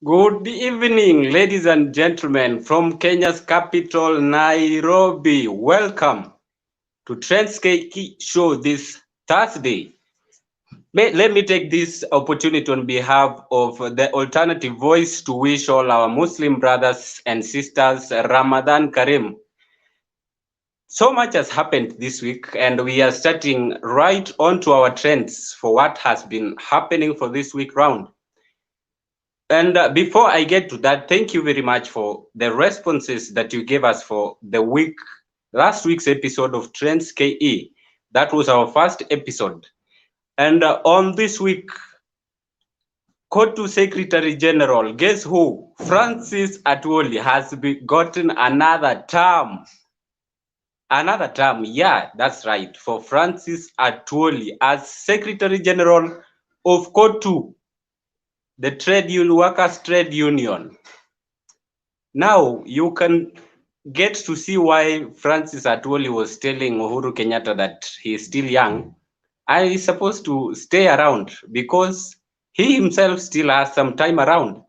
Good evening, ladies and gentlemen, from Kenya's capital, Nairobi. Welcome to Trends KE show this Thursday. Let me take this opportunity on behalf of the Alternative Voice to wish all our Muslim brothers and sisters Ramadan Kareem. So much has happened this week, and we are starting right on to our trends for what has been happening for this week round. And before I get to that, thank you very much for the responses that you gave us for the last week's episode of Trends KE. That was our first episode. And on this week, Kotu Secretary General, guess who? Francis Atwoli has gotten another term. Another term, yeah, that's right, for Francis Atwoli as Secretary General of Kotu, the workers' trade union. Now you can get to see why Francis Atwoli was telling Uhuru Kenyatta that he is still young and he's supposed to stay around because he himself still has some time around.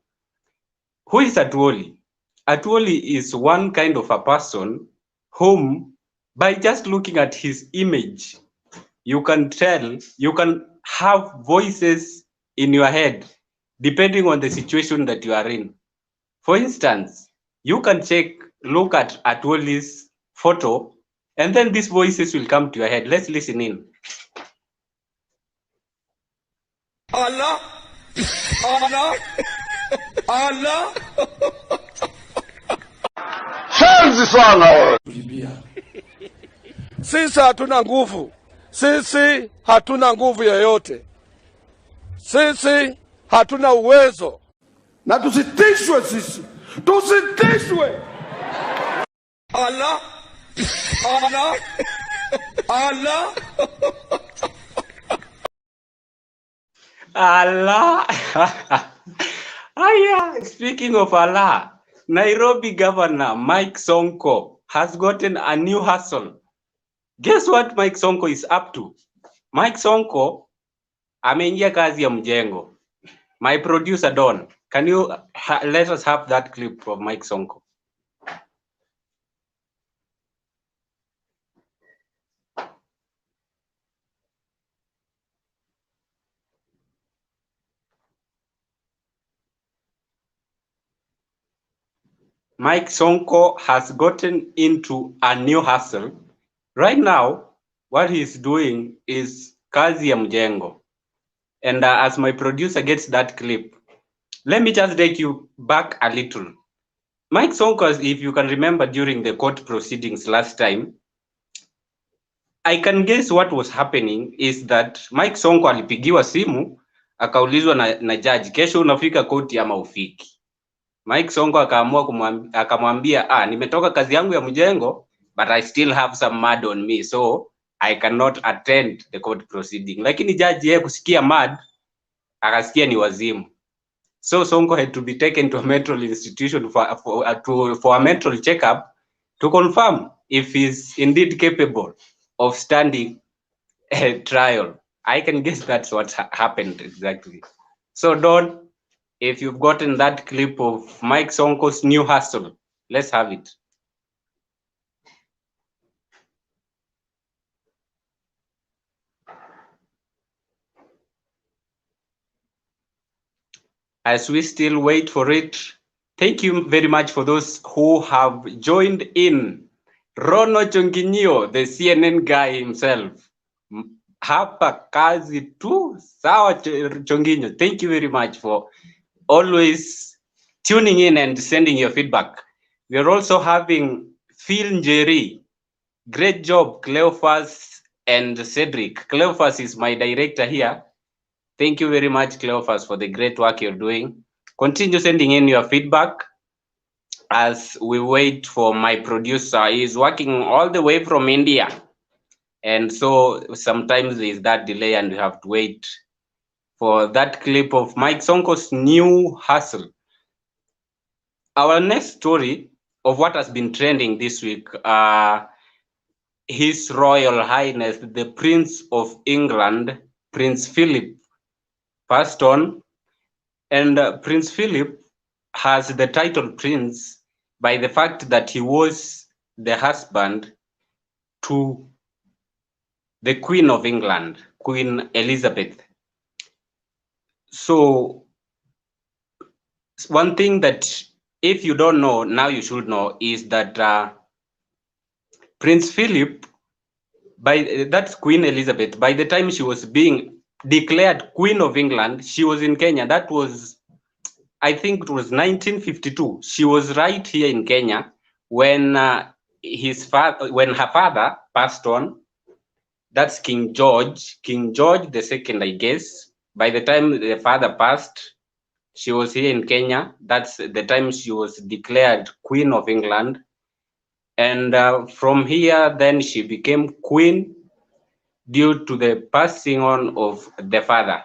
Who is Atwoli? Atwoli is one kind of a person whom, by just looking at his image, you can tell, you can have voices in your head depending on the situation that you are in. For instance, you can look at Atwoli's photo, and then these voices will come to your head. Let's listen in. Allah, Allah, Allah. Shenzi sana. Sisi hatuna nguvu. Sisi hatuna nguvu yoyote. Sisi hatuna uwezo. Na tusitishwe sisi. Tusitishwe. Allah, Allah, Allah. Allah. Speaking of Allah, Nairobi Governor Mike Sonko has gotten a new hustle. Guess what Mike Sonko is up to? Mike Sonko ameingia kazi ya mjengo. My producer Don, can you let us have that clip of Mike Sonko? Mike Sonko has gotten into a new hustle. Right now, what he's doing is kazi ya mjengo. And as my producer gets that clip, let me just take you back a little. Mike Sonko, if you can remember during the court proceedings last time, I can guess what was happening is that Mike Sonko alipigiwa simu, akaulizwa na judge, kesho unafika koti ama ufiki? Mike Sonko akamwambia, nimetoka kazi yangu ya mjengo, but I still have some mud on me, so I cannot attend the court proceeding. Lakini judge yeye kusikia mud, akasikia ni wazimu. So Sonko had to be taken to a mental institution for a mental checkup to confirm if he's indeed capable of standing a trial. I can guess that's what happened exactly. So Don, if you've gotten that clip of Mike Sonko's new hustle, let's have it. As we still wait for it, thank you very much for those who have joined in. Rono Chonginyo, the CNN guy himself. Hapa kazi tu, sawa Chonginyo. Thank you very much for always tuning in and sending your feedback. We are also having Phil Njeri. Great job, Cleophas and Cedric. Cleophas is my director here. Thank you very much, Cleophas, for the great work you're doing. Continue sending in your feedback as we wait for my producer. He's working all the way from India. And so sometimes there's that delay and we have to wait for that clip of Mike Sonko's new hustle. Our next story of what has been trending this week, His Royal Highness, the Prince of England, Prince Philip, passed on. And Prince Philip has the title Prince by the fact that he was the husband to the Queen of England, Queen Elizabeth. So one thing that if you don't know, now you should know, is that Prince Philip, that's Queen Elizabeth, by the time she was being declared Queen of England, she was in Kenya. That was, I think it was 1952. She was right here in Kenya when her father passed on. That's King George II, I guess. By the time the father passed, she was here in Kenya. That's the time she was declared Queen of England. And from here, then she became queen due to the passing on of the father.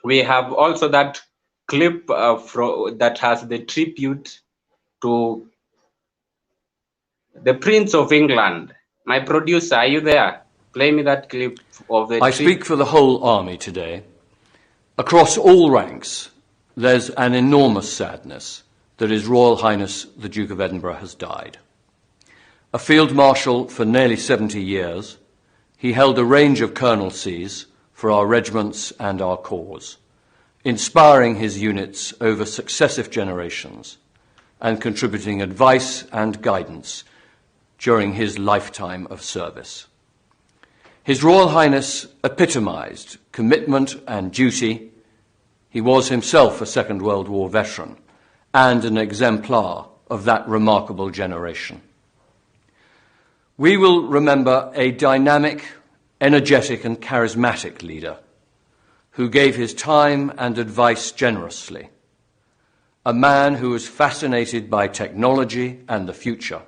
We have also that clip that has the tribute to the Prince of England. My producer, are you there? Play me that clip of the I speak for the whole army today. Across all ranks, there's an enormous sadness that His Royal Highness the Duke of Edinburgh has died. A Field Marshal for nearly 70 years, he held a range of colonelcies for our regiments and our corps, inspiring his units over successive generations and contributing advice and guidance during his lifetime of service. His Royal Highness epitomised commitment and duty. He was himself a Second World War veteran and an exemplar of that remarkable generation. We will remember a dynamic, energetic and charismatic leader who gave his time and advice generously, a man who was fascinated by technology and the future.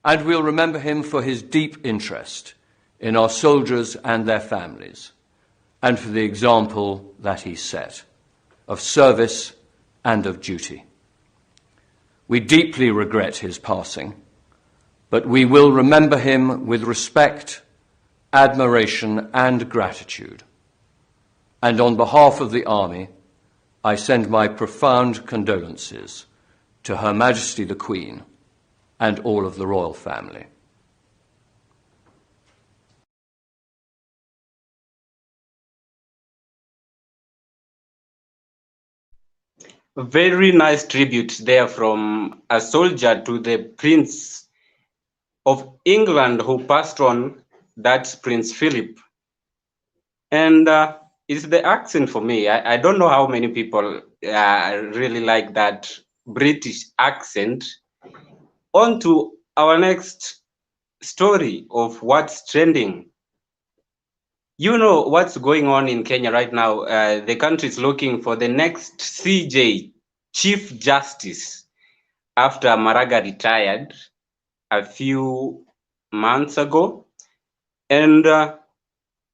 And we'll remember him for his deep interest in our soldiers and their families, and for the example that he set of service and of duty. We deeply regret his passing, but we will remember him with respect, admiration and gratitude. And on behalf of the Army, I send my profound condolences to Her Majesty the Queen and all of the royal family. A very nice tribute there from a soldier to the Prince of England who passed on. That's Prince Philip. And it's the accent for me. I don't know how many people really like that British accent. On to our next story of what's trending. You know what's going on in Kenya right now. The country is looking for the next CJ, Chief Justice, after Maraga retired a few months ago. And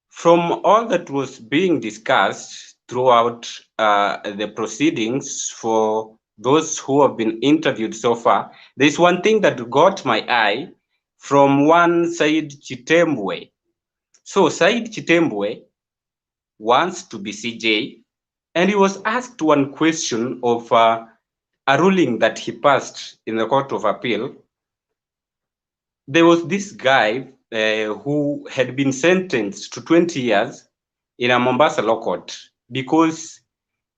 from all that was being discussed throughout the proceedings for those who have been interviewed so far, there's one thing that got my eye from one Said Chitembwe. So Said Chitembwe wants to be CJ, and he was asked one question of a ruling that he passed in the Court of Appeal. There was this guy who had been sentenced to 20 years in a Mombasa law court because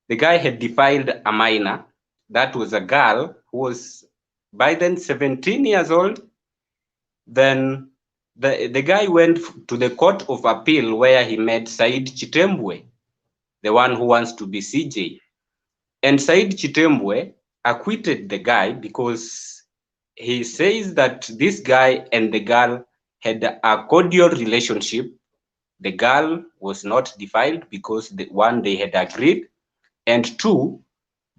the guy had defiled a minor. That was a girl who was by then 17 years old. Then the guy went to the Court of Appeal where he met Said Chitembwe, the one who wants to be CJ. And Said Chitembwe acquitted the guy because he says that this guy and the girl had a cordial relationship. The girl was not defiled because they had agreed, and two,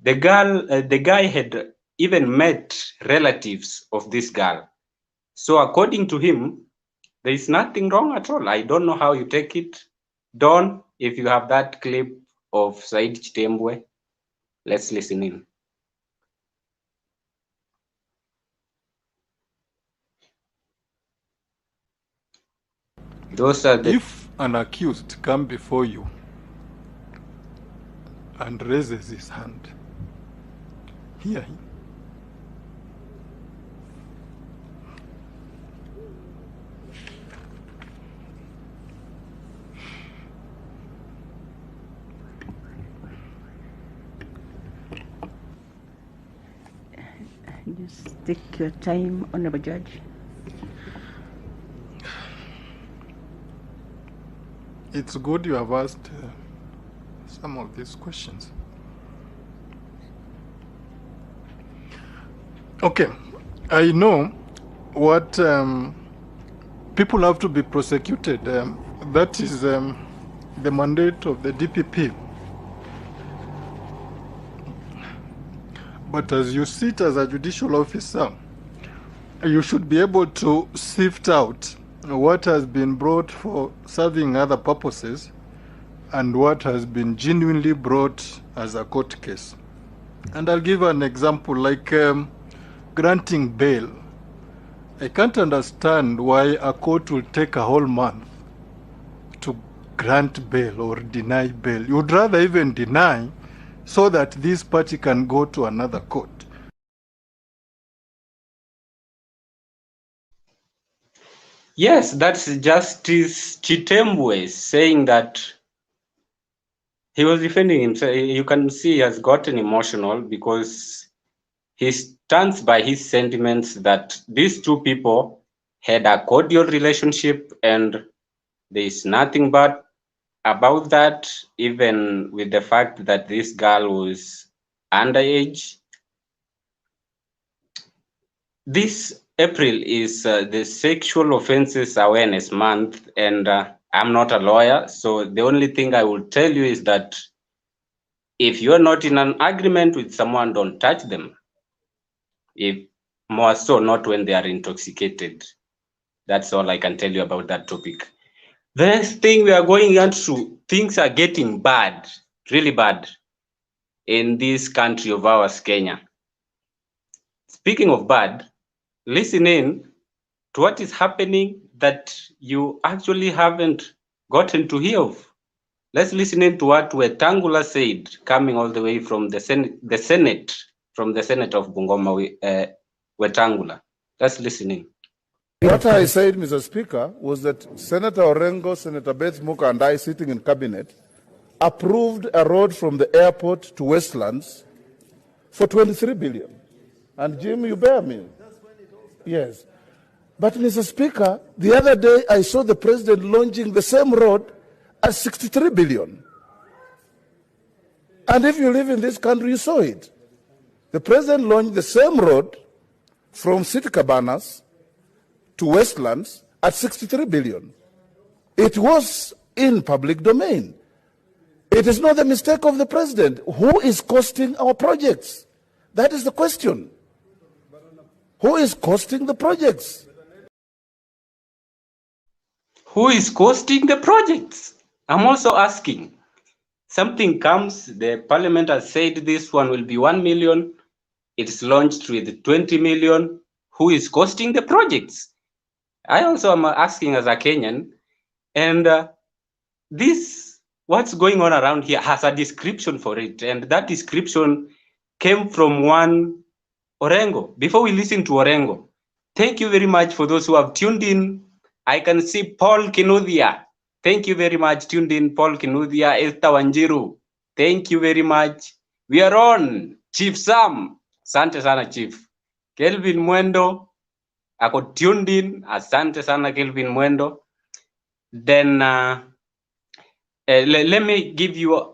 the guy had even met relatives of this girl. So according to him, there is nothing wrong at all. I don't know how you take it. Don, if you have that clip of Said Chitembwe, let's listen in. Those are the... If an accused comes before you and raises his hand, hear him. Just take your time, Honorable Judge. It's good you have asked some of these questions. Okay, I know what people have to be prosecuted. That is the mandate of the DPP. But as you sit as a judicial officer, you should be able to sift out what has been brought for serving other purposes and what has been genuinely brought as a court case. And I'll give an example, like granting bail. I can't understand why a court will take a whole month to grant bail or deny bail. You'd rather even deny so that this party can go to another court. Yes, that's Justice Chitembwe saying that he was defending himself. You can see he has gotten emotional because he stands by his sentiments that these two people had a cordial relationship and there is nothing bad about that, even with the fact that this girl was underage. This April is the Sexual Offences Awareness Month, and I'm not a lawyer, so the only thing I will tell you is that if you're not in an agreement with someone, don't touch them. If more so not when they are intoxicated. That's all I can tell you about that topic. The next thing we are going into, things are getting bad, really bad, in this country of ours, Kenya. Speaking of bad, listen in to what is happening that you actually haven't gotten to hear of. Let's listen in to what Wetangula said, coming all the way from the Senate of Bungoma, Wetangula. Let's listen in. What I said, Mr. Speaker, was that Senator Orengo, Senator Bates Muka, and I, sitting in cabinet, approved a road from the airport to Westlands for 23 billion. And Jim, you bear me. Yes. But, Mr. Speaker, the other day I saw the president launching the same road at 63 billion. And if you live in this country, you saw it. The president launched the same road from City Cabanas to Westlands at 63 billion. It was in public domain. It is not the mistake of the president. Who is costing our projects? That is the question. Who is costing the projects? Who is costing the projects? I'm also asking. Something comes, the parliament has said this one will be 1 million. It's launched with 20 million. Who is costing the projects? I also am asking as a Kenyan, and this, what's going on around here has a description for it, and that description came from one Orengo. Before we listen to Orengo, thank you very much for those who have tuned in. I can see Paul Kinuthia. Thank you very much, tuned in, Paul Kinuthia, Esther Wanjiru. Thank you very much. We are on. Chief Sam. Asante sana, Chief. Kelvin Mwendo. Ako tuned in. Asante sana, Kelvin Mwendo. Then let me give you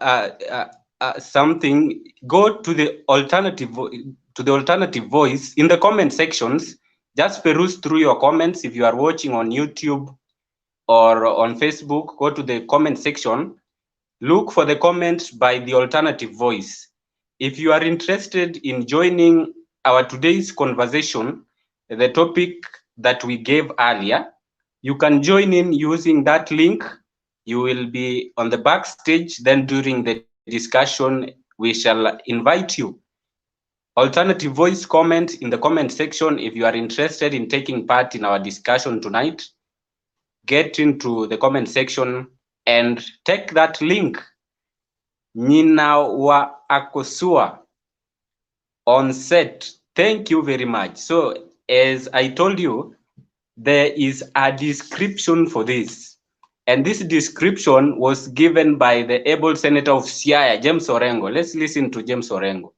something. Go to the alternative voice in the comment sections. Just peruse through your comments. If you are watching on YouTube or on Facebook, go to the comment section. Look for the comment by the alternative voice. If you are interested in joining our today's conversation, the topic that we gave earlier, you can join in using that link. You will be on the backstage. Then during the discussion, we shall invite you. Alternative voice, comment in the comment section. If you are interested in taking part in our discussion tonight, get into the comment section and take that link. Nina wa Akosua on set. Thank you very much. So as I told you, there is a description for this. And this description was given by the able senator of Siaya, James Orengo. Let's listen to James Orengo.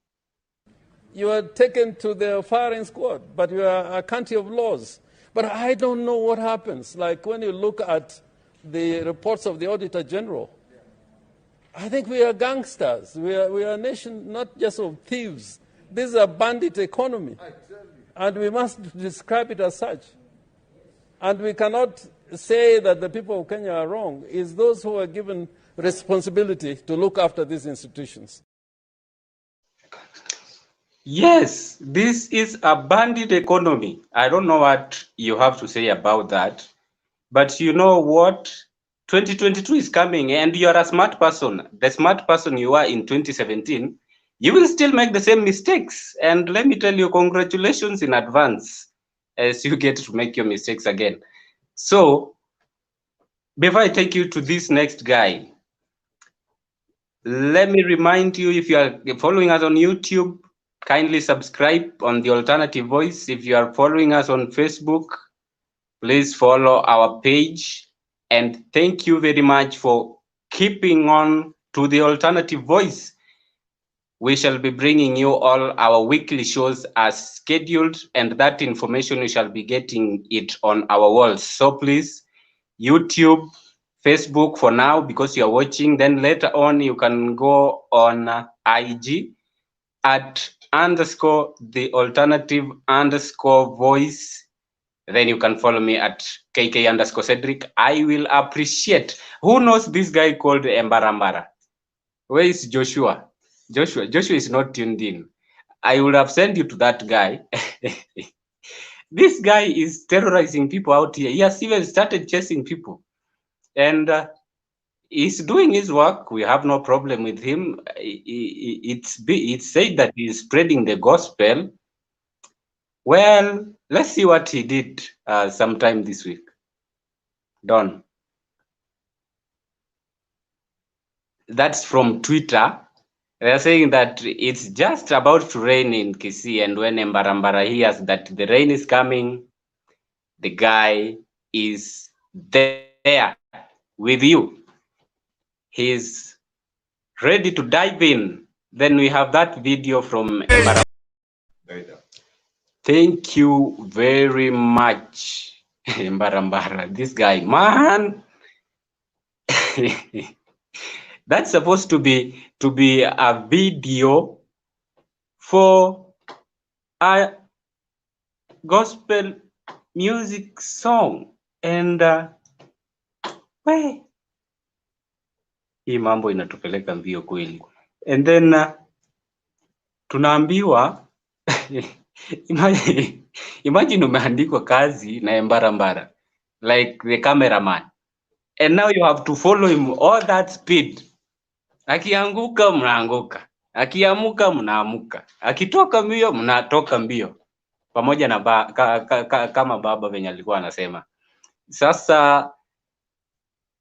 You are taken to the firing squad, but you are a country of laws. But I don't know what happens. Like when you look at the reports of the Auditor General, I think we are gangsters. We are a nation not just of thieves. This is a bandit economy. And we must describe it as such. And we cannot say that the people of Kenya are wrong. It's those who are given responsibility to look after these institutions. Yes, this is a bandit economy. I don't know what you have to say about that. But you know what? 2022 is coming and you're a smart person. The smart person you were in 2017, you will still make the same mistakes. And let me tell you, congratulations in advance as you get to make your mistakes again. So, before I take you to this next guy, let me remind you, if you are following us on YouTube, kindly subscribe on the Alternative Voice. If you are following us on Facebook, please follow our page. And thank you very much for keeping on to the Alternative Voice. We shall be bringing you all our weekly shows as scheduled, and that information you shall be getting it on our walls. So please, YouTube, Facebook for now, because you're watching. Then later on, you can go on IG at _the_alternative_voice. Then you can follow me at KK_Cedric. I will appreciate. Who knows this guy called Embarambara? Where is Joshua? Joshua is not tuned in. I would have sent you to that guy. This guy is terrorizing people out here. He has even started chasing people. And he's doing his work. We have no problem with him. It's said that he's spreading the gospel. Well, let's see what he did sometime this week. Don. That's from Twitter. They're saying that it's just about to rain in Kisii, and when Embarambara hears that the rain is coming, the guy is there with you. He's ready to dive in. Then we have that video from Embarambara. Thank you very much, Embarambara. This guy, man. That's supposed to be a video for a gospel music song, and hii mambo inatupeleka mbio kweli. And then tunaambiwa imagine umeandikwa kazi na Embarambara, like the cameraman, and now you have to follow him all that speed. Akianguka mnaanguka, akiamuka mnaamuka, akitoka mbio mnatoka mbio, pamoja na kama baba venye alikuwa anasema. Sasa,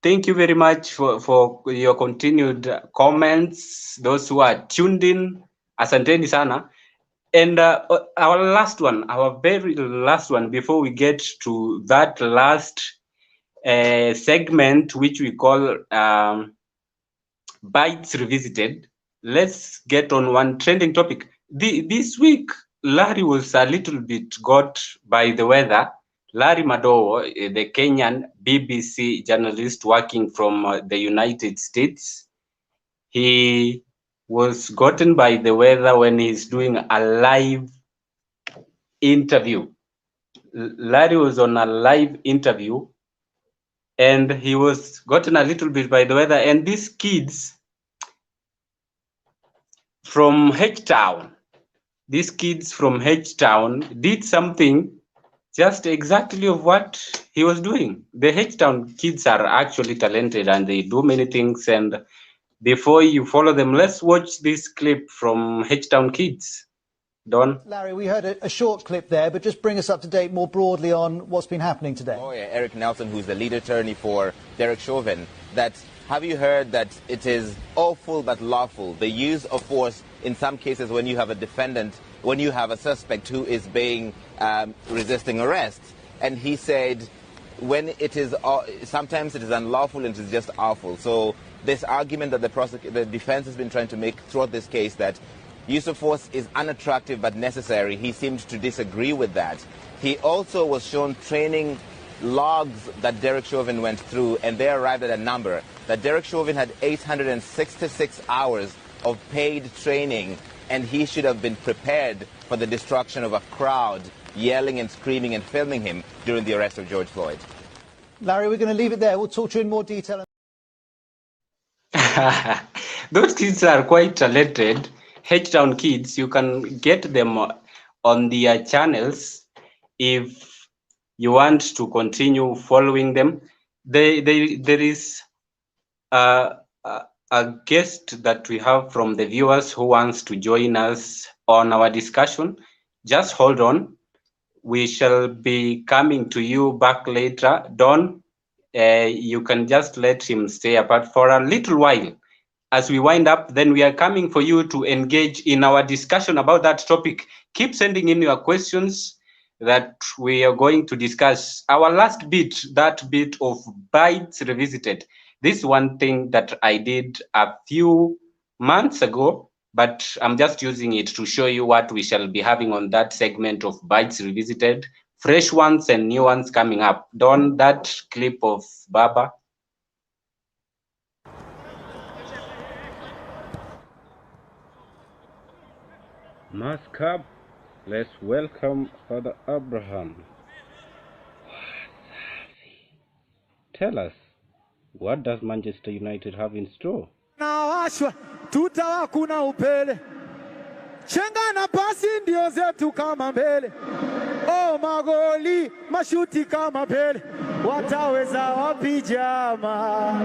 thank you very much for your continued comments, those who are tuned in. Asanteni sana. And our last one, our very last one, before we get to that last segment, which we call Bytes Revisited, let's get on one trending topic. This week, Larry was a little bit got by the weather. Larry Madowo, the Kenyan BBC journalist working from the United States, he was gotten by the weather when he's doing a live interview Larry was on a live interview, and he was gotten a little bit by the weather. And these kids from H-Town, did something just exactly of what he was doing. The H-Town kids are actually talented and they do many things. And before you follow them, let's watch this clip from H-Town kids. Don? Larry, we heard a short clip there, but just bring us up to date more broadly on what's been happening today. Lawyer Eric Nelson, who's the lead attorney for Derek Chauvin, have you heard that it is awful but lawful, the use of force in some cases when you have a defendant, when you have a suspect who is being resisting arrest? And he said when it is, sometimes it is unlawful and it is just awful. So this argument that the defense has been trying to make throughout this case that use of force is unattractive but necessary, he seemed to disagree with that. He also was shown training logs that Derek Chauvin went through, and they arrived at a number that Derek Chauvin had 866 hours of paid training, and he should have been prepared for the destruction of a crowd yelling and screaming and filming him during the arrest of George Floyd. Larry, we're going to leave it there. We'll talk to you in more detail. Those kids are quite talented. H-Town kids, you can get them on their channels if you want to continue following them. There is a guest that we have from the viewers who wants to join us on our discussion. Just hold on. We shall be coming to you back later. Don, you can just let him stay apart for a little while. As we wind up, then we are coming for you to engage in our discussion about that topic. Keep sending in your questions that we are going to discuss. Our last bit, that bit of Bytes Revisited. This is one thing that I did a few months ago, but I'm just using it to show you what we shall be having on that segment of Bytes Revisited. Fresh ones and new ones coming up. Don, that clip of Baba. Mask up. Let's welcome Father Abraham. Tell us, what does Manchester United have in store? Nawashwa tutawa kuna upele chenga na pasi ndio zetu kama mbele. Oh, magoli mashuti kama pele, wataweza wapi jama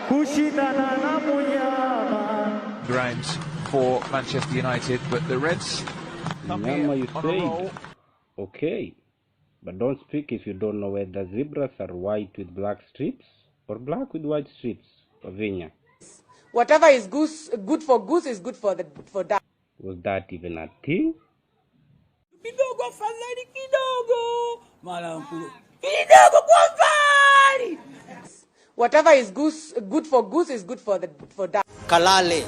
kushindana na munyama. Grounds for Manchester United, but the Reds come here you on a roll. Okay, but don't speak if you don't know whether zebras are white with black strips or black with white strips. Pavinya. Whatever is good for goose is good for duck. Was that even a thing? Kidogo fadhali kidogo. Kidogo kwa fadhali. Whatever is good for goose is good for duck. Kalale.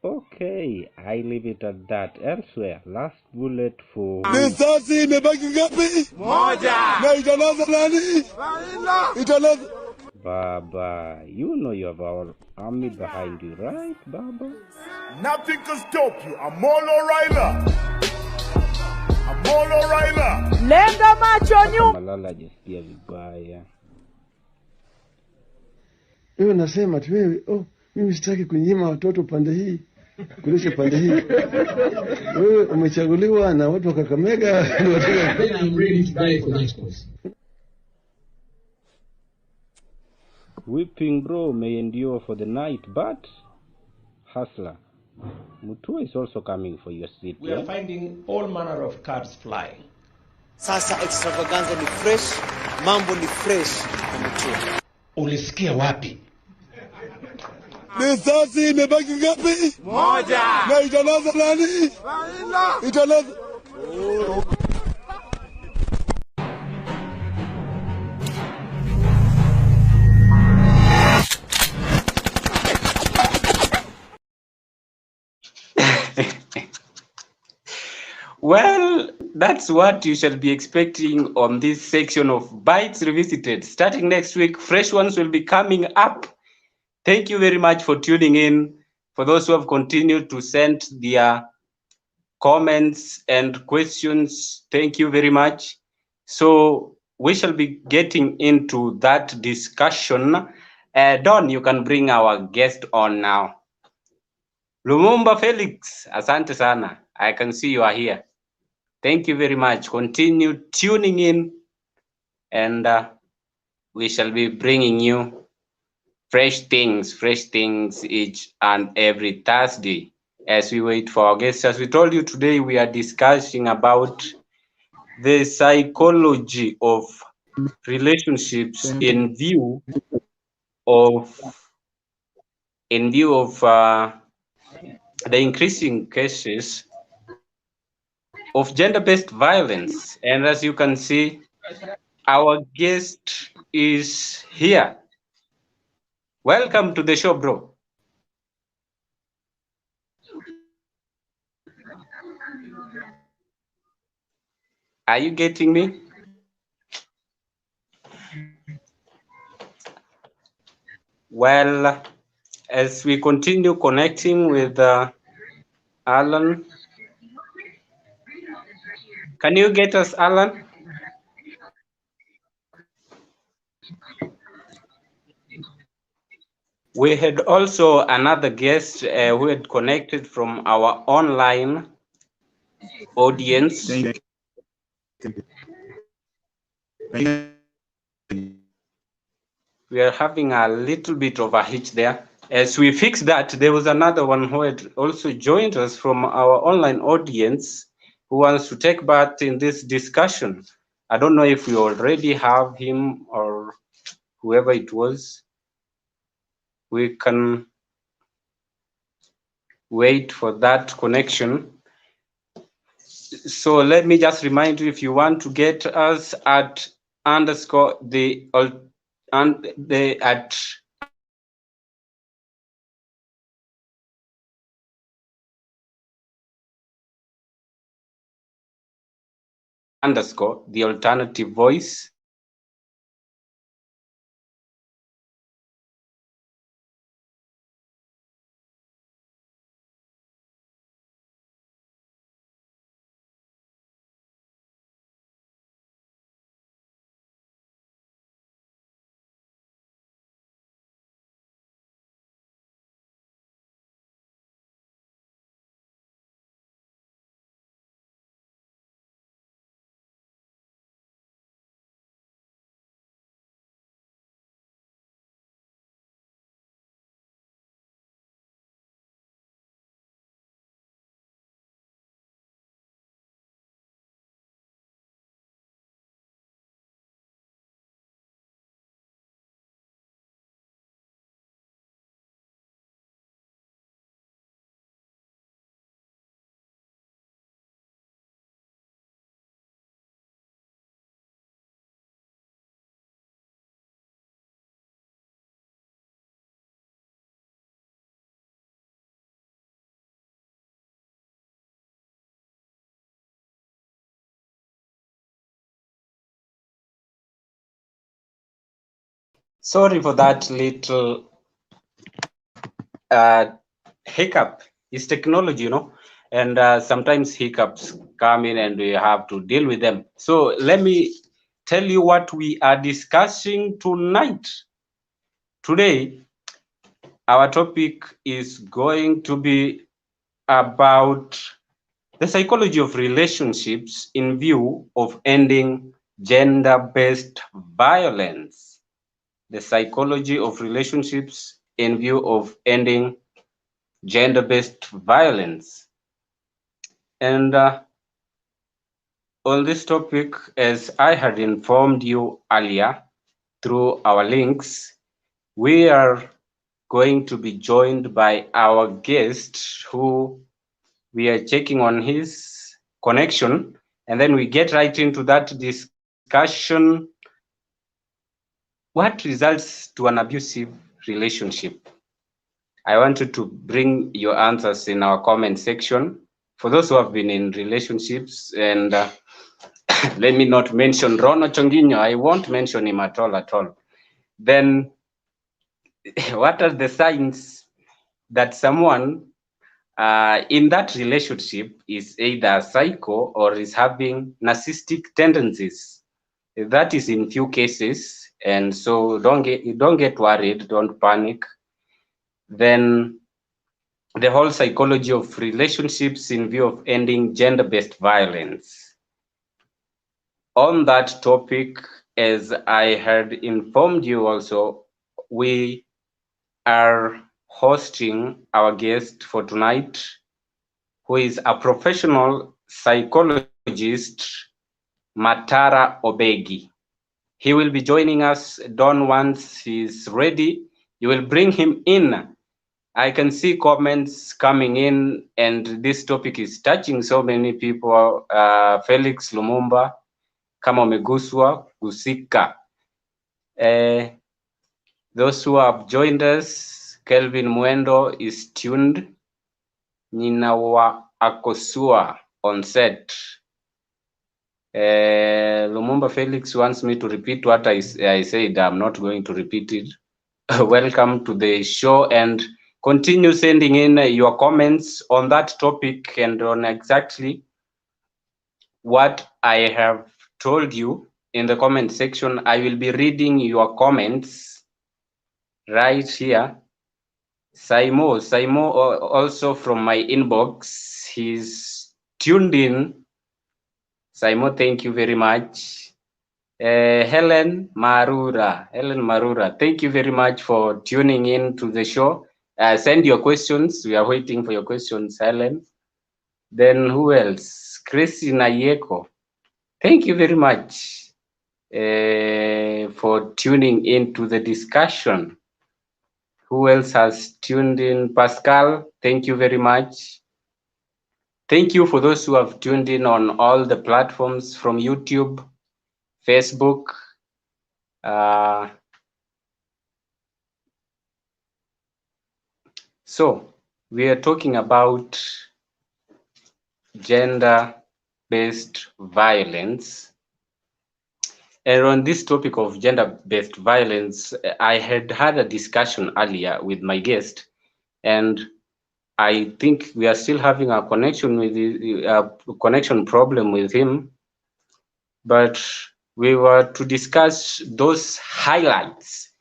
Okay, I leave it at that. Elsewhere, last bullet for... Risasi imebaki ngapi? Moja. Na italaza nani? Italaza... Baba, you know you have our army behind you, right, Baba? Nothing can stop you. I'm Molo Ryla. I'm Molo Ryla. Lenga macho nyuma. Malala jisikia vibaya. Wewe nasema tu wewe, mimi sitaki kunyima watoto pande hii, kulisha pande hii. Wewe umechaguliwa na watu wa Kakamega. I'm ready to die for that cause. Weeping bro may endure for the night, but hustler, Mutua is also coming for your seat. We are finding all manner of cards flying. Sasa extravaganza ni fresh, mambo ni fresh kwa Mutua. Ulisikia wapi? Risasi imebaki ngapi? Moja. Na italaza nani? Italaza... Well, that's what you shall be expecting on this section of Bytes Revisited. Starting next week, fresh ones will be coming up. Thank you very much for tuning in. For those who have continued to send their comments and questions. Thank you very much. So we shall be getting into that discussion. Don, you can bring our guest on now. Lumumba Felix, asante sana. I can see you are here. Thank you very much. Continue tuning in, and we shall be bringing you fresh things each and every Thursday as we wait for our guests. As we told you today, we are discussing about the psychology of relationships in view of the increasing cases of gender-based violence. And as you can see, our guest is here. Welcome to the show, bro. Are you getting me? Well, as we continue connecting with Alan, can you get us, Alan? We had also another guest who had connected from our online audience. We are having a little bit of a hitch there. As we fix that, there was another one who had also joined us from our online audience who wants to take part in this discussion. I don't know if we already have him or whoever it was. We can wait for that connection. So let me just remind you, if you want to get us at underscore the at underscore the alternative voice. Sorry for that little hiccup. It's technology, you know, and sometimes hiccups come in and we have to deal with them. So let me tell you what we are discussing tonight. Today, our topic is going to be about the psychology of relationships in view of ending gender-based violence. The psychology of relationships in view of ending gender-based violence. And on this topic, as I had informed you earlier through our links, we are going to be joined by our guest who we are checking on his connection, and then we get right into that discussion. What results to an abusive relationship? I wanted to bring your answers in our comment section. For those who have been in relationships, and let me not mention Rono Chonginyo, I won't mention him at all. Then what are the signs that someone in that relationship is either psycho or is having narcissistic tendencies. That is in few cases, and so don't get worried, don't panic. Then the whole psychology of relationships in view of ending gender-based violence. On that topic, as I had informed you also, we are hosting our guest for tonight, who is a professional psychologist, Matara Obegi. He will be joining us. Don, once he's ready, you will bring him in. I can see comments coming in, and this topic is touching so many people. Felix Lumumba, kama umeguswa, gusika. Those who have joined us, Kelvin Mwendo is tuned. Ninawa Akosua on set. Lumumba Felix wants me to repeat what I said. I'm not going to repeat it. Welcome to the show, and continue sending in your comments on that topic and on exactly what I have told you in the comment section. I will be reading your comments right here. Saimo also from my inbox, he's tuned in. Saimo, thank you very much. Helen Marura, thank you very much for tuning in to the show. Send your questions. We are waiting for your questions, Helen. Then who else? Christina Yeko, thank you very much for tuning in to the discussion. Who else has tuned in? Pascal, thank you very much. Thank you for those who have tuned in on all the platforms from YouTube, Facebook. So we are talking about gender-based violence. And on this topic of gender-based violence, I had a discussion earlier with my guest, and I think we are still having a connection with a connection problem with him, but we were to discuss those highlights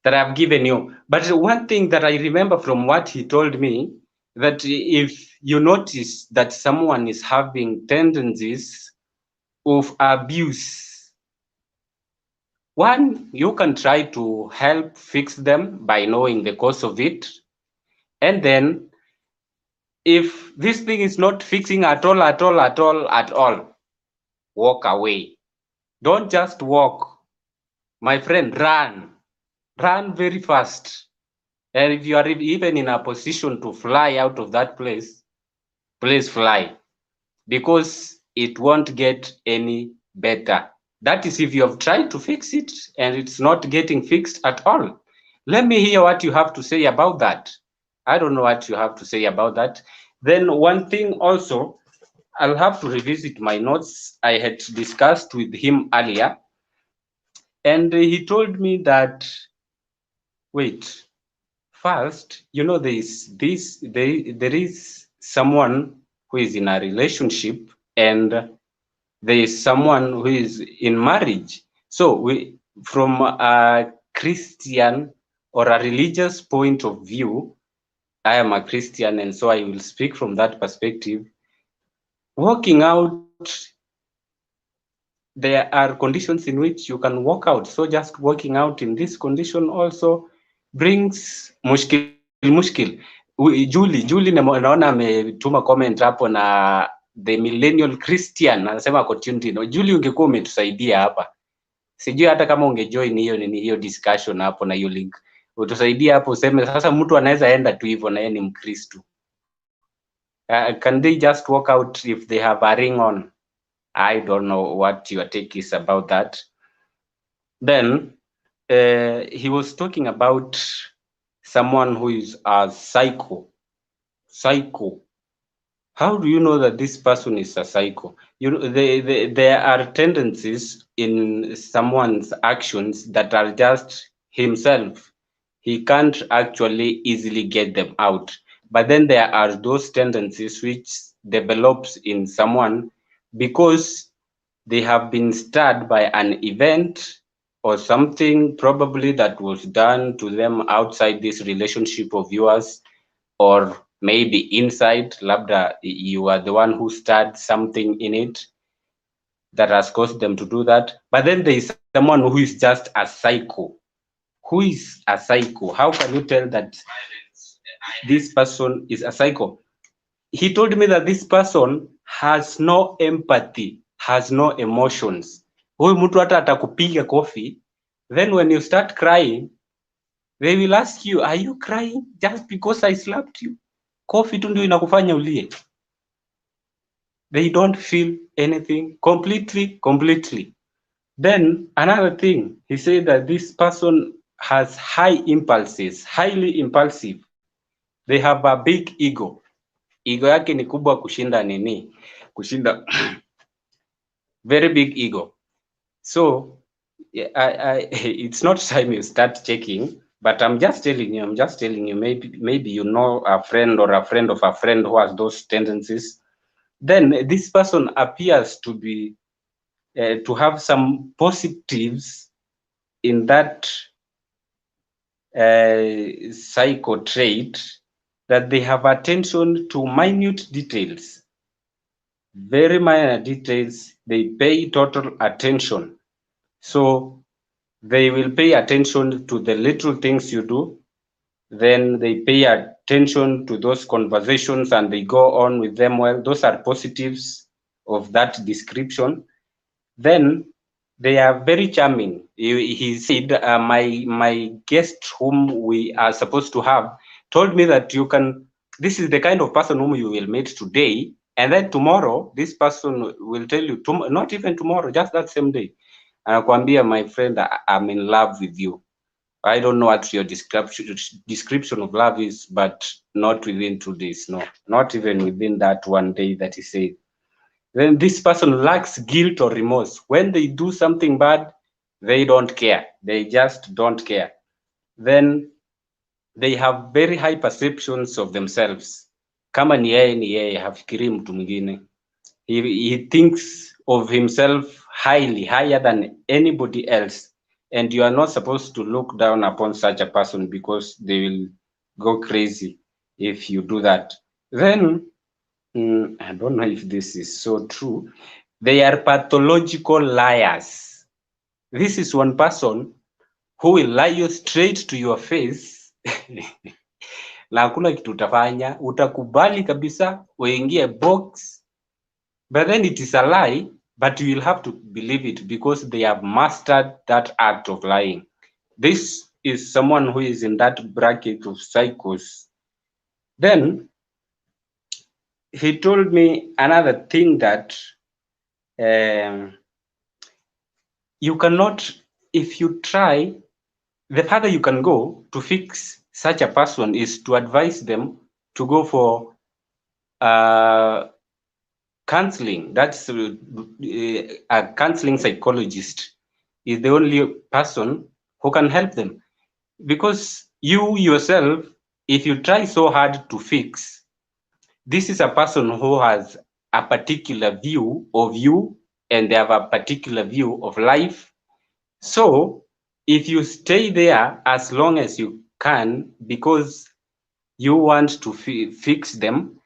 that I've given you. But one thing that I remember from what he told me, that if you notice that someone is having tendencies of abuse, one, you can try to help fix them by knowing the cause of it. And then if this thing is not fixing at all, walk away. Don't just walk. My friend, run. Run very fast. And if you are even in a position to fly out of that place, please fly. Because it won't get any better. That is if you have tried to fix it and it's not getting fixed at all. Let me hear what you have to say about that. I don't know what you have to say about that. Then one thing also, I'll have to revisit my notes I had discussed with him earlier. And he told me that, wait, first, you know, there is someone who is in a relationship and there is someone who is in marriage. So from a Christian or a religious point of view, I am a Christian, and so I will speak from that perspective. Walking out, there are conditions in which you can walk out. So just walking out in this condition also brings mushkil. Julie naona ametuma comment hapo na the millennial Christian anasema continue. Julie, ungekuwa umetusaidia hapa. Sijui hata kama ungejoin hiyo discussion hapo na hiyo link. Utusaidia hapo useme sasa mtu anaweza enda tu hivyo na yeye ni Mkristo. Can they just walk out if they have a ring on? I don't know what your take is about that. Then he was talking about someone who is a psycho. How do you know that this person is a psycho? You know, there are tendencies in someone's actions that are just himself. He can't actually easily get them out. But then there are those tendencies which develops in someone because they have been stirred by an event or something probably that was done to them outside this relationship of yours, or maybe inside. Labda you are the one who started something in it that has caused them to do that. But then there is someone who is just a psycho. Who is a psycho? How can you tell that this person is a psycho? He told me that this person has no empathy, has no emotions. Huyu mtu hata atakupiga kofi, then when you start crying, they will ask you, are you crying just because I slapped you? Kofi tu ndio inakufanya ulie. They don't feel anything completely. Then another thing, he said that this person has high impulses, highly impulsive. They have a big ego. Ego yake ni kubwa kushinda nini? Kushinda very big ego. So it's not time you start checking, but I'm just telling you, maybe you know a friend or a friend of a friend who has those tendencies. Then this person appears to be to have some positives in that psycho trait, that they have attention to minute details, very minor details. They pay total attention. So they will pay attention to the little things you do. Then they pay attention to those conversations and they go on with them well. Those are positives of that description. Then they are very charming. He said, my guest whom we are supposed to have told me that this is the kind of person whom you will meet today, and then tomorrow this person will tell you, not even tomorrow, just that same day, anakuambia, my friend, I'm in love with you. I don't know what your description of love is, but not within 2 days. No, not even within that one day that he said. Then this person lacks guilt or remorse. When they do something bad, they don't care. They just don't care. Then they have very high perceptions of themselves. Kama ni yeye, hafikiri mtu mwingine. He thinks of himself higher than anybody else. And you are not supposed to look down upon such a person because they will go crazy if you do that. Then, I don't know if this is so true. They are pathological liars. This is one person who will lie you straight to your face. Na hakuna kitu utafanya, utakubali kabisa, uingie box. But then it is a lie, but you will have to believe it because they have mastered that act of lying. This is someone who is in that bracket of psychos. Then he told me another thing, that you cannot, if you try, the further you can go to fix such a person is to advise them to go for counseling. That's a counseling psychologist is the only person who can help them, because you yourself, if you try so hard to fix, this is a person who has a particular view of you and they have a particular view of life. So if you stay there as long as you can because you want to fix them,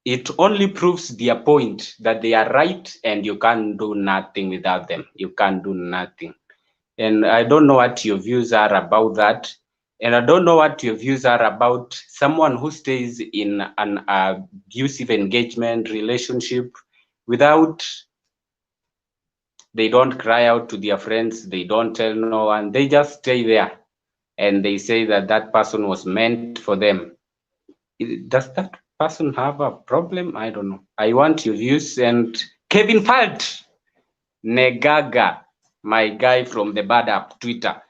it only proves their point that they are right and you can't do nothing without them. You can't do nothing. And I don't know what your views are about that. And I don't know what your views are about someone who stays in an abusive engagement relationship without, they don't cry out to their friends, they don't tell no one, they just stay there. And they say that that person was meant for them. Does that person have a problem? I don't know. I want your views. And Kevin Falt Negaga, my guy from the Bad App Twitter,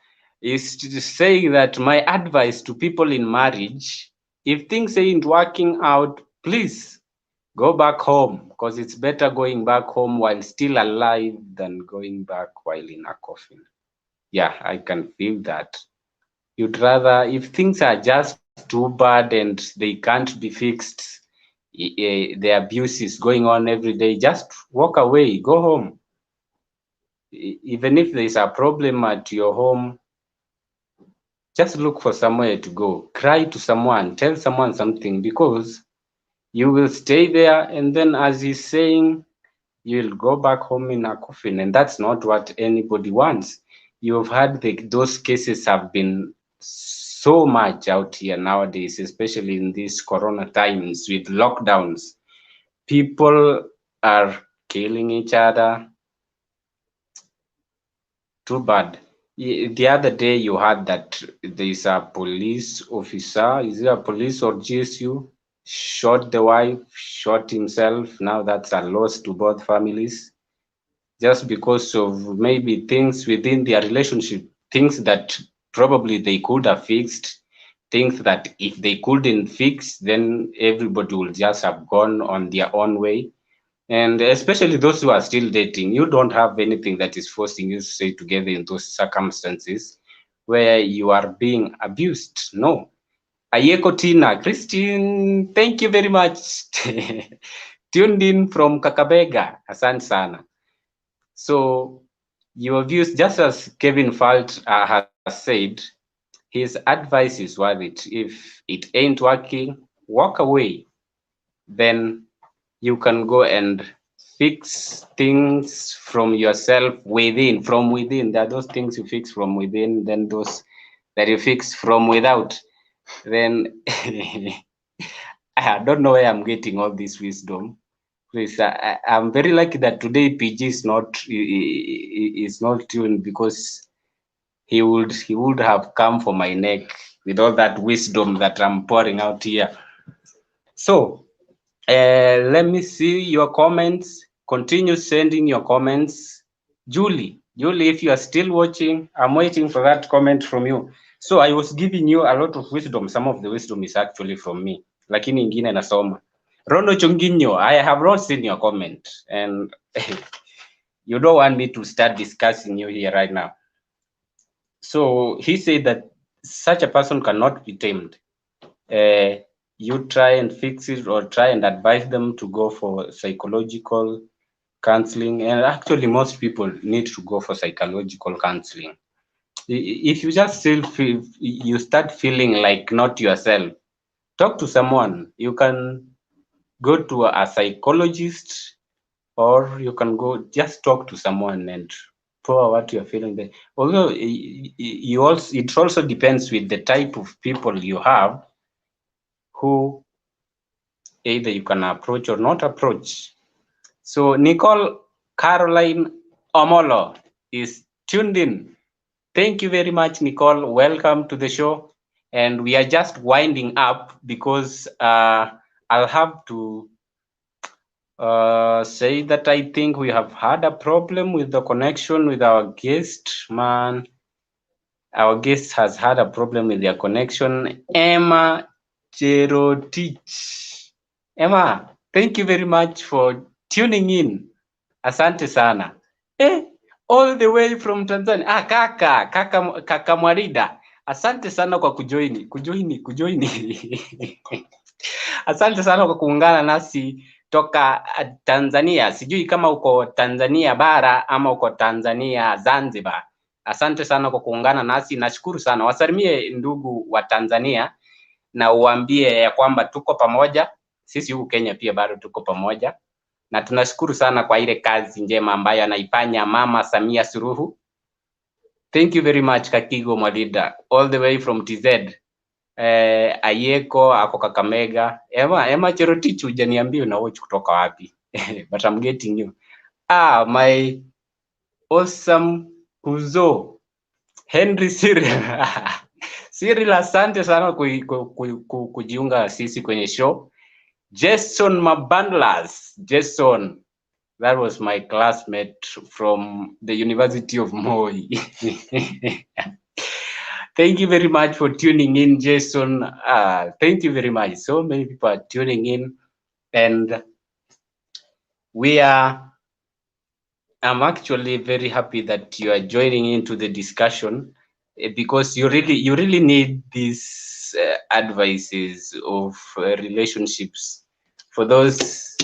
is saying that my advice to people in marriage, if things ain't working out, please go back home, because it's better going back home while still alive than going back while in a coffin. Yeah, I can feel that. You'd rather, if things are just too bad and they can't be fixed. The abuse is going on every day. Just walk away, go home. Even if there's a problem at your home, just look for somewhere to go. Cry to someone, tell someone something, because you will stay there, and then, as he's saying, you'll go back home in a coffin, and that's not what anybody wants. You've heard those cases have been so much out here nowadays, especially in these corona times with lockdowns. People are killing each other. Too bad. The other day you heard that there's a police officer, is it a police or GSU, shot the wife, shot himself. Now that's a loss to both families, just because of maybe things within their relationship, things that probably they could have fixed, things that if they couldn't fix, then everybody will just have gone on their own way. And especially those who are still dating, you don't have anything that is forcing you to stay together in those circumstances where you are being abused. No. Ayeko Tina, Christine, thank you very much. Tuned in from Kakabega, Asante sana. So your views, just as Kevin Falt has said, his advice is worth it. If it ain't working, walk away. Then you can go and fix things from yourself within, from within. There are those things you fix from within, then those that you fix from without. Then I don't know where I'm getting all this wisdom. Please, I'm very lucky that today PG is not tuned, because he would have come for my neck with all that wisdom that I'm pouring out here. So let me see your comments. Continue sending your comments. Julie, if you are still watching, I'm waiting for that comment from you. So I was giving you a lot of wisdom. Some of the wisdom is actually from me, lakini ingine nasoma. Rono Chunginyo, I have not seen your comment, and you don't want me to start discussing you here right now. So he said that such a person cannot be tamed. You try and fix it, or try and advise them to go for psychological counseling. And actually, most people need to go for psychological counseling. If you just you start feeling like not yourself, talk to someone. You can go to a psychologist, or you can go just talk to someone and pour what you're feeling there. Although it also depends with the type of people you have, who either you can approach or not approach. So Nicole Caroline Omolo is tuned in. Thank you very much, Nicole. Welcome to the show. And we are just winding up, because I'll have to say that I think we have had a problem with the connection with our guest. Man, our guest has had a problem with their connection. Emma Cherotich. Emma, thank you very much for tuning in. Asante sana. All the way from Tanzania. Kaka Mwarida. Asante sana kwa kujoini. Asante sana kwa kuungana nasi toka Tanzania. Sijui kama uko Tanzania bara ama uko Tanzania Zanzibar. Asante sana kwa kuungana nasi. Nashukuru sana. Wasalimie ndugu wa Tanzania na uambie ya kwamba tuko pamoja. Sisi huku Kenya pia bado tuko pamoja. Na tunashukuru sana kwa ile kazi njema ambayo anaifanya Mama Samia Suluhu. Thank you very much, Kakigo Mwalida, all the way from TZ. Ayeko ako Kakamega. Emma Cherotich, hujaniambia una watch kutoka wapi. But I'm getting you. My awesome kuzo Henry Cyril. Cyril, asante sana kujiunga sisi kwenye show. Jason Mabandlas. Jason, that was my classmate from the University of Moi. Thank you very much for tuning in, Jason. Thank you very much. So many people are tuning in, and I'm actually very happy that you are joining into the discussion, because you really need this advices of relationships for those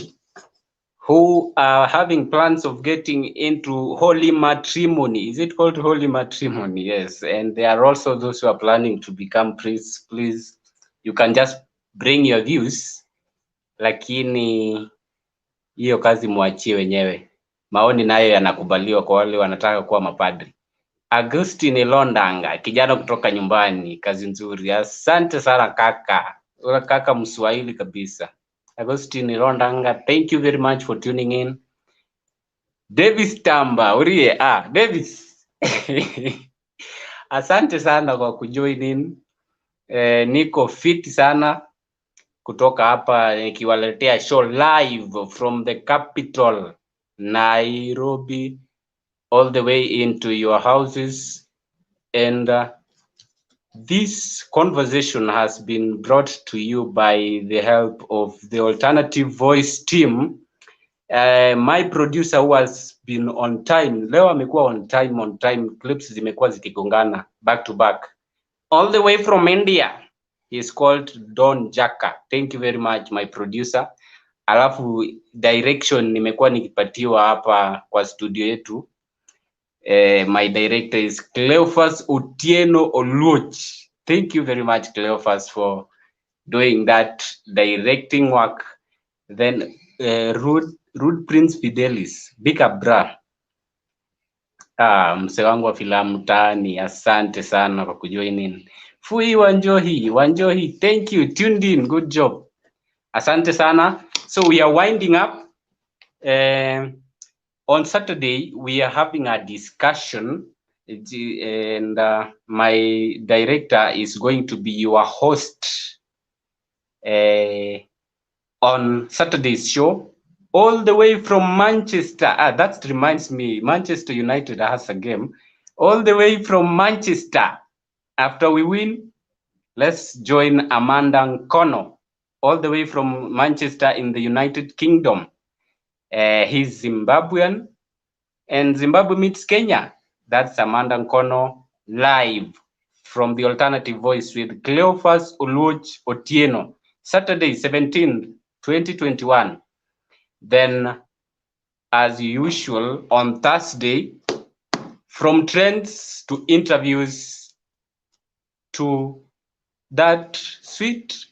who are having plans of getting into holy matrimony. Is it called holy matrimony? Yes. And there are also those who are planning to become priests. Please, you can just bring your views, lakini hiyo kazi muachie wenyewe. Maoni nayo yanakubaliwa kwa wale wanataka kuwa mapadri. Agustine Londanga, kijana kutoka nyumbani, kazi nzuri. Asante sana kaka. Ula kaka Mswahili kabisa. Agustine Londanga, thank you very much for tuning in. Davis Tamba, urie, Davis. Asante sana kwa kujoin in. Niko fit sana kutoka hapa nikiwaletea show live from the capital, Nairobi, all the way into your houses. And this conversation has been brought to you by the help of the Alternative Voice team. My producer who has been on time, leo amekuwa on time, clips zimekuwa zikigongana back to back. All the way from India, he is called Don Jaka. Thank you very much, my producer. Alafu direction nimekuwa nikipatiwa hapa kwa studio yetu. My director is Cleophas Otieno Oluoch. Thank you very much, Cleophas, for doing that directing work. Then Rude Prince Fidelis, big abra. Mse wangu wa filamu tani, asante sana kwa kujoin in. Fui Wanjohi, thank you, tuned in, good job. Asante sana. So we are winding up. On Saturday, we are having a discussion, and my director is going to be your host on Saturday's show, all the way from Manchester. That reminds me, Manchester United has a game. All the way from Manchester. After we win, let's join Amanda Nkono, all the way from Manchester in the United Kingdom. He's Zimbabwean, and Zimbabwe meets Kenya. That's Amanda Nkono live from the Alternative Voice with Cleophas Oluoch Otieno, Saturday 17th, 2021. Then, as usual, on Thursday, from trends to interviews to that sweet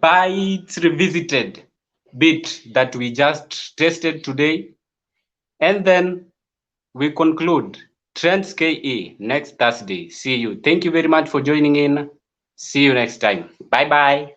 Bytes Revisited bit that we just tested today. And then we conclude Trends KE next Thursday. See you. Thank you very much for joining in. See you next time. Bye-bye.